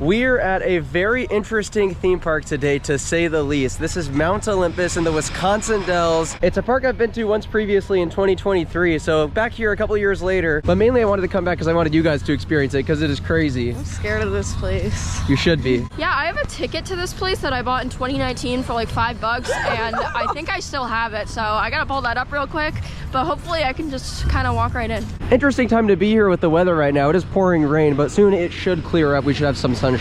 We're at a very interesting theme park today, to say the least. This is Mount Olympus in the Wisconsin Dells. It's a park I've been to once previously in 2023, so back here a couple years later. But mainly I wanted to come back because I wanted you guys to experience it because it is crazy. I'm scared of this place. You should be. Yeah, I have a ticket to this place that I bought in 2019 for like $5, and I think I still have it, so I gotta pull that up real quick, but hopefully I can just kind of walk right in. Interesting time to be here with the weather right now. It is pouring rain, but soon it should clear up. We should have some sunshine.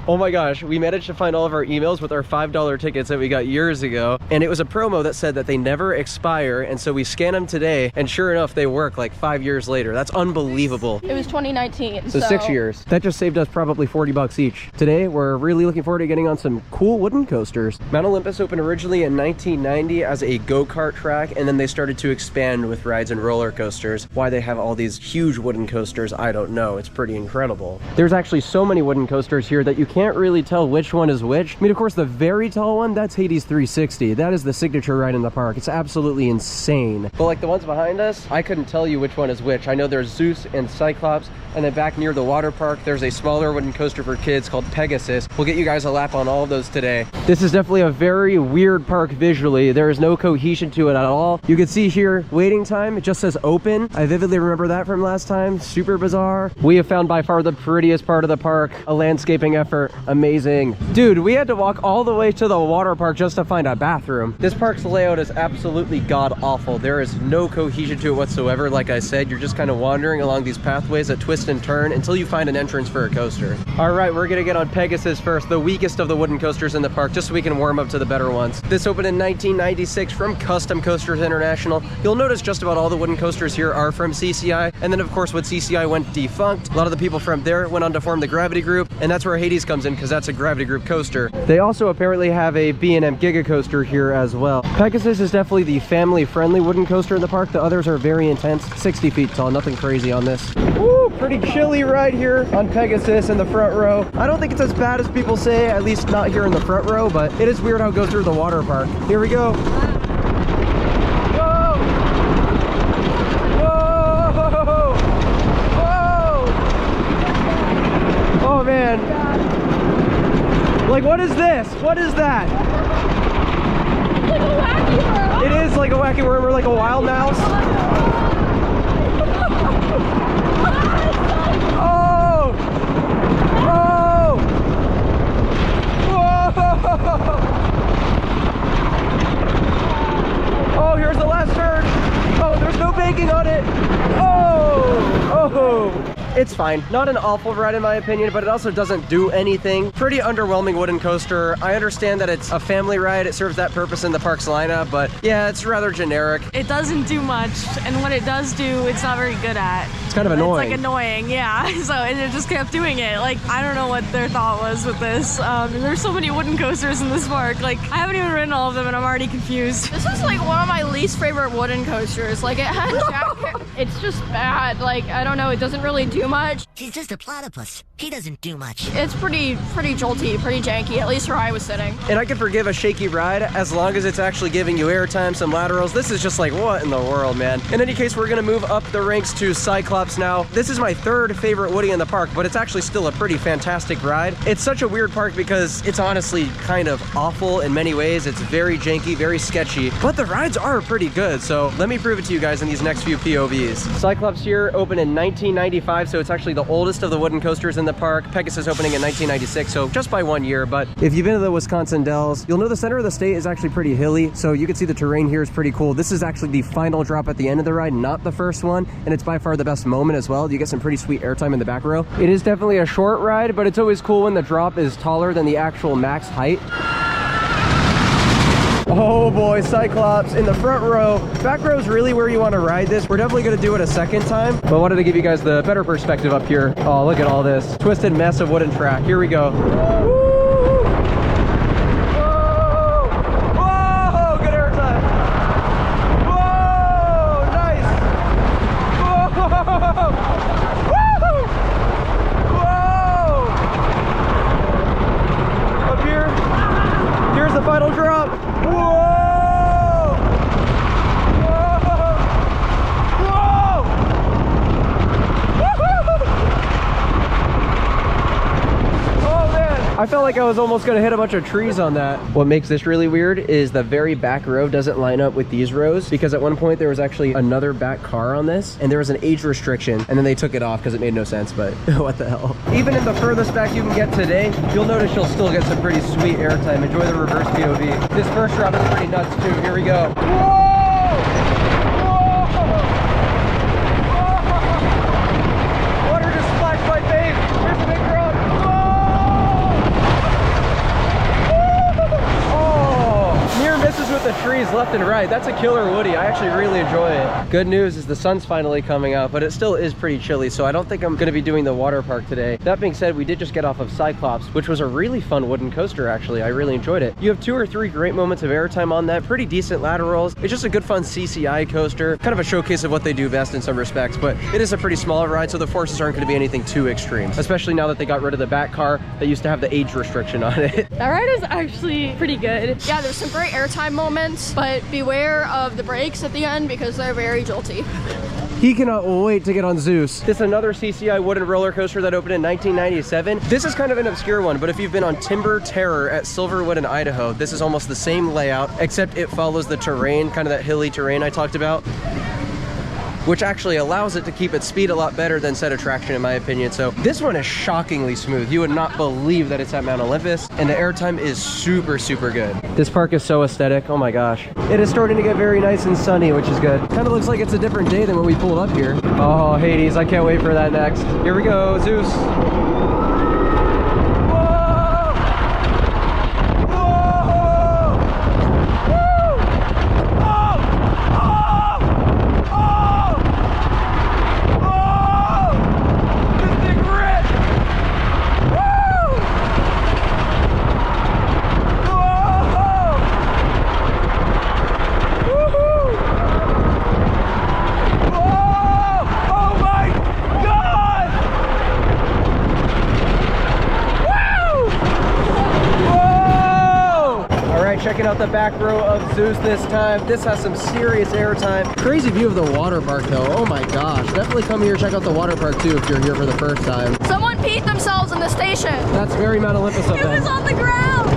Oh my gosh, we managed to find all of our emails with our $5 tickets that we got years ago, and it was a promo that said that they never expire, and so we scanned them today, and sure enough they work like 5 years later. That's unbelievable. It was 2019, so 6 years. That just saved us probably $40 each. Today we're really looking forward to getting on some cool wooden coasters. Mount Olympus opened originally in 1990 as a go-kart track, and then they started to expand with rides and roller coasters. Why they have all these huge wooden coasters, I don't know. It's pretty incredible. There's actually so many wooden coasters here that you can't really tell which one is which. I mean, of course, the very tall one, that's Hades 360. That is the signature ride in the park. It's absolutely insane. But like the ones behind us, I couldn't tell you which one is which. I know there's Zeus and Cyclops, and then back near the water park, there's a smaller wooden coaster for kids called Pegasus. We'll get you guys a lap on all of those today. This is definitely a very weird park visually. There is no cohesion to it at all. You can see here, waiting time, it just says open. I vividly remember that from last time. Super bizarre. We have found by far the prettiest part of the park, a landscaping effort. Amazing. Dude, we had to walk all the way to the water park just to find a bathroom. This park's layout is absolutely god-awful. There is no cohesion to it whatsoever. Like I said, you're just kind of wandering along these pathways that twist and turn until you find an entrance for a coaster. All right, we're gonna get on Pegasus first, the weakest of the wooden coasters in the park, just so we can warm up to the better ones. This opened in 1996 from Custom Coasters International. You'll notice just about all the wooden coasters here are from CCI, and then of course when CCI went defunct, a lot of the people from there went on to form the Gravity Group, and that's where Hades comes in because that's a Gravity Group coaster. They also apparently have a B&M Giga coaster here as well. Pegasus is definitely the family-friendly wooden coaster in the park. The others are very intense, 60 feet tall, nothing crazy on this. Woo, pretty chilly ride here on Pegasus in the front row. I don't think it's as bad as people say, at least not here in the front row, but it is weird how it goes through the water park. Here we go. Whoa! Whoa! Whoa! Oh man. Like, what is this? What is that? It's like a wacky worm. It is like a wacky worm or like a wild mouse. Oh! Oh! Whoa! Oh, here's the last turn. Oh, there's no banking on it. Oh! Oh! It's fine. Not an awful ride in my opinion, but it also doesn't do anything. Pretty underwhelming wooden coaster. I understand that it's a family ride. It serves that purpose in the park's lineup, but yeah, it's rather generic. It doesn't do much, and what it does do, it's not very good at. It's kind of annoying. It's like annoying, yeah. So and it just kept doing it. Like, I don't know what their thought was with this. There's so many wooden coasters in this park. Like, I haven't even ridden all of them, and I'm already confused. This is like one of my least favorite wooden coasters. Like, it had it's just bad. Like, I don't know, it doesn't really do much. He's just a platypus. He doesn't do much. It's pretty jolty, pretty janky, at least where I was sitting. And I can forgive a shaky ride as long as it's actually giving you airtime, some laterals. This is just like, what in the world, man? In any case, we're gonna move up the ranks to Cyclops now. This is my third favorite Woody in the park, but it's actually still a pretty fantastic ride. It's such a weird park because it's honestly kind of awful in many ways. It's very janky, very sketchy, but the rides are pretty good. So let me prove it to you guys in these next few POVs. Cyclops here opened in 1995, so it's actually the oldest of the wooden coasters in the park. Pegasus opening in 1996, so just by 1 year. But if you've been to the Wisconsin Dells, you'll know the center of the state is actually pretty hilly, so you can see the terrain here is pretty cool. This is actually the final drop at the end of the ride, not the first one, and it's by far the best moment as well. You get some pretty sweet airtime in the back row. It is definitely a short ride, but it's always cool when the drop is taller than the actual max height. Oh boy, Cyclops in the front row. Back row is really where you want to ride this. We're definitely going to do it a second time, but I wanted to give you guys the better perspective up here. Oh, look at all this twisted mess of wooden track. Here we go. Woo! Whoa! Whoa! Good airtime. Whoa! Nice. Whoa! Woo! Whoa! Up here. Here's the final drop. Whoa! Whoa! Whoa! Woo-hoo! Oh man! I felt like I was almost gonna hit a bunch of trees on that. What makes this really weird is the very back row doesn't line up with these rows, because at one point there was actually another back car on this and there was an age restriction, and then they took it off because it made no sense, but what the hell. Even in the furthest back you can get today, you'll notice you'll still get some pretty sweet airtime. Enjoy the reverse POV. This first drop is pretty nuts too. Here we go. Whoa! With the trees left and right. That's a killer woody. I actually really enjoy it. Good news is the sun's finally coming out, but it still is pretty chilly, so I don't think I'm going to be doing the water park today. That being said, we did just get off of Cyclops, which was a really fun wooden coaster actually. I really enjoyed it. You have 2 or 3 great moments of airtime on that, pretty decent laterals. It's just a good fun CCI coaster, kind of a showcase of what they do best in some respects, but it is a pretty small ride, so the forces aren't going to be anything too extreme, especially now that they got rid of the back car that used to have the age restriction on it. That ride is actually pretty good. Yeah, there's some great airtime moments, but beware of the brakes at the end because they're very jolty. He cannot wait to get on Zeus. This is another CCI wooden roller coaster that opened in 1997. This is kind of an obscure one, but if you've been on Timber Terror at Silverwood in Idaho, this is almost the same layout, except it follows the terrain, kind of that hilly terrain I talked about, which actually allows it to keep its speed a lot better than said attraction in my opinion. So this one is shockingly smooth. You would not believe that it's at Mount Olympus, and the airtime is super, super good. This park is so aesthetic. Oh my gosh. It is starting to get very nice and sunny, which is good. Kind of looks like it's a different day than when we pulled up here. Oh, Hades, I can't wait for that next. Here we go, Zeus. Checking out the back row of Zeus this time. This has some serious airtime. Crazy view of the water park though. Oh my gosh. Definitely come here, check out the water park too if you're here for the first time. Someone peed themselves in the station. That's very Mount Olympus of them. It was on the ground.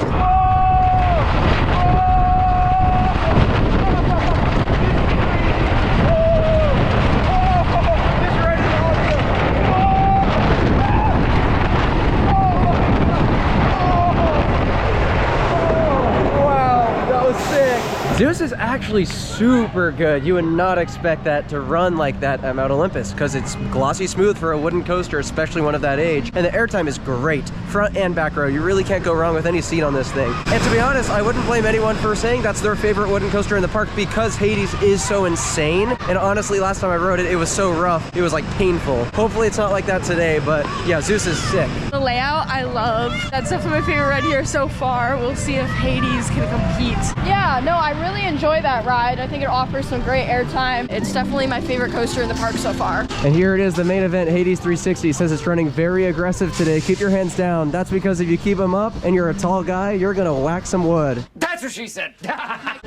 Zeus is actually super good. You would not expect that to run like that at Mount Olympus because it's glossy smooth for a wooden coaster, especially one of that age. And the airtime is great, front and back row. You really can't go wrong with any seat on this thing. And to be honest, I wouldn't blame anyone for saying that's their favorite wooden coaster in the park because Hades is so insane. And honestly, last time I rode it, it was so rough. It was like painful. Hopefully it's not like that today, but yeah, Zeus is sick. The layout, I love. That's definitely my favorite ride here so far. We'll see if Hades can compete. Yeah, no, I really enjoy that ride. I think it offers some great airtime. It's definitely my favorite coaster in the park so far. And here it is, the main event, Hades 360. It says it's running very aggressive today. Keep your hands down. That's because if you keep them up and you're a tall guy, you're gonna whack some wood. That's what she said.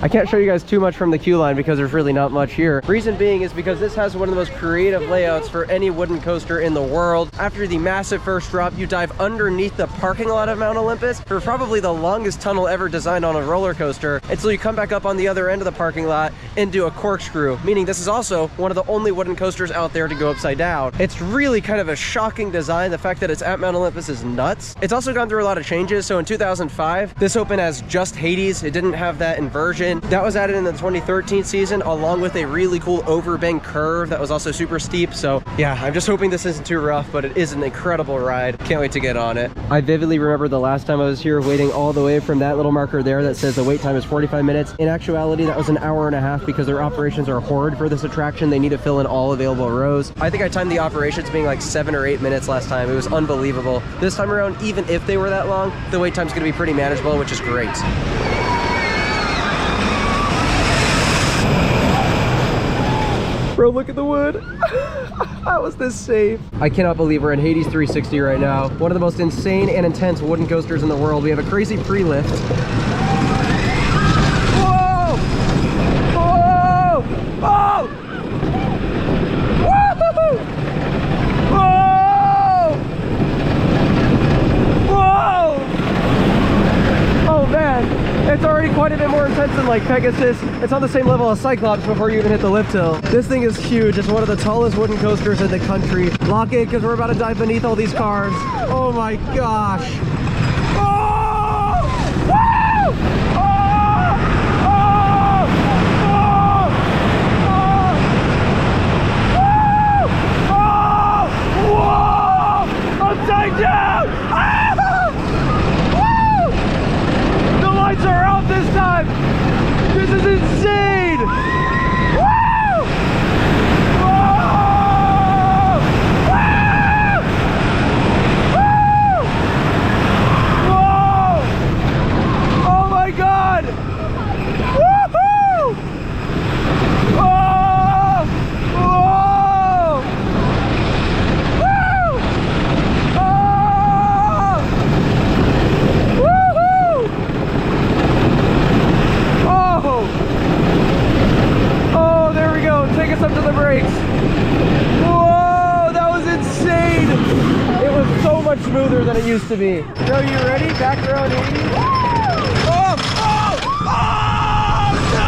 I can't show you guys too much from the queue line because there's really not much here. Reason being is because this has one of the most creative layouts for any wooden coaster in the world. After the massive first drop, you dive underneath the parking lot of Mount Olympus for probably the longest tunnel ever designed on a roller coaster until you come back up on the other end of the parking lot and do a corkscrew, meaning this is also one of the only wooden coasters out there to go upside down. It's really kind of a shocking design. The fact that it's at Mount Olympus is nuts. It's also gone through a lot of changes. So in 2005, this opened as just Hades. It didn't have that inversion. That was added in the 2013 season, along with a really cool overbank curve that was also super steep. So yeah, I'm just hoping this isn't too rough, but it is an incredible ride. Can't wait to get on it. I vividly remember the last time I was here waiting all the way from that little marker there that says the wait time is 45 minutes. In actuality, that was an hour and a half because their operations are horrid for this attraction. They need to fill in all available rows. I think I timed the operations being like 7 or 8 minutes last time. It was unbelievable. This time around, even if they were that long, the wait time's gonna be pretty manageable, which is great. Bro, look at the wood. How is this safe? I cannot believe we're in Hades 360 right now. One of the most insane and intense wooden coasters in the world. We have a crazy pre-lift. Whoa! Whoa! Oh! Whoa! Whoa! Whoa! like Pegasus. It's on the same level as Cyclops before you even hit the lift hill. This thing is huge. It's one of the tallest wooden coasters in the country. Lock in because we're about to dive beneath all these cars. Oh my gosh. Oh! Woo! Oh! Upside down! Ah! Woo! The lights are out this time! This is insane! Woo! Whoa! Woo! Woo! Whoa! Oh my god! Woohoo! Oh! Whoa! Oh, there we go. Take us up to the brakes. Whoa, that was insane. It was so much smoother than it used to be. Bro, you ready? Back row and 80. Oh, oh, oh, no!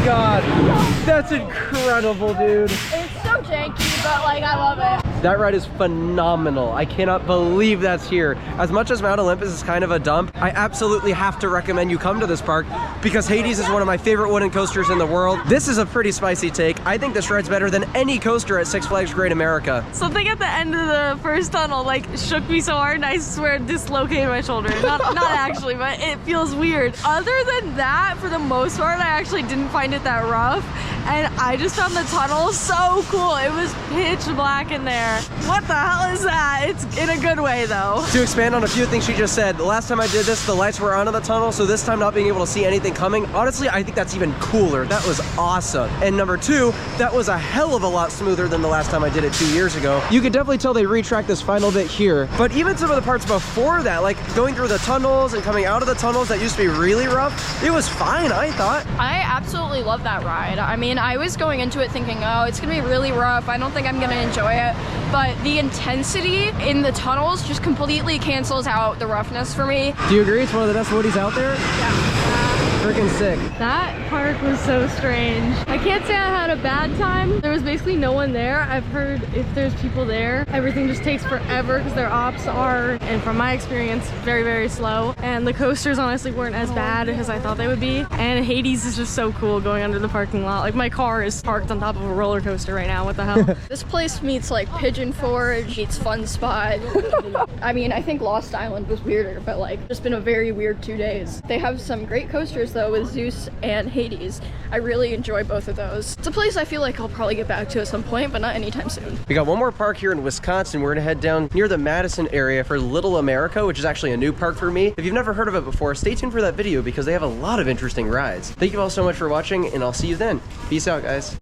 God, that's incredible, dude. It's so janky, but like I love it. That ride is phenomenal. I cannot believe that's here. As much as Mount Olympus is kind of a dump, I absolutely have to recommend you come to this park because Hades is one of my favorite wooden coasters in the world. This is a pretty spicy take. I think this ride's better than any coaster at Six Flags Great America. Something at the end of the first tunnel like shook me so hard and I swear dislocated my shoulder. Not actually, but it feels weird. Other than that, for the most part, I actually didn't find it that rough. And I just found the tunnel so cool. It was pitch black in there. What the hell is that? It's in a good way though. To expand on a few things she just said, the last time I did this, the lights were on in the tunnel, so this time not being able to see anything coming, honestly, I think that's even cooler. That was awesome. And number two, that was a hell of a lot smoother than the last time I did it 2 years ago. You could definitely tell they retracked this final bit here, but even some of the parts before that, like going through the tunnels and coming out of the tunnels that used to be really rough, it was fine, I thought. I absolutely love that ride. I mean, I was going into it thinking, oh, it's gonna be really rough. I don't think I'm gonna enjoy it. But the intensity in the tunnels just completely cancels out the roughness for me. Do you agree it's one of the best woodies out there? Yeah. Freaking sick. That park was so strange. I can't say I had a bad time. There was basically no one there. I've heard if there's people there, everything just takes forever because their ops are, and from my experience, very, very slow. And the coasters honestly weren't as bad as I thought they would be. And Hades is just so cool going under the parking lot. Like my car is parked on top of a roller coaster right now. What the hell? This place meets like Pigeon Forge, meets Fun Spot. I mean, I think Lost Island was weirder, but like just been a very weird 2 days. They have some great coasters though with Zeus and Hades. I really enjoy both of those. It's a place I feel like I'll probably get back to at some point, but not anytime soon. We got one more park here in Wisconsin. We're gonna head down near the Madison area for Little America, which is actually a new park for me. If you've never heard of it before, stay tuned for that video because they have a lot of interesting rides. Thank you all so much for watching, and I'll see you then. Peace out, guys.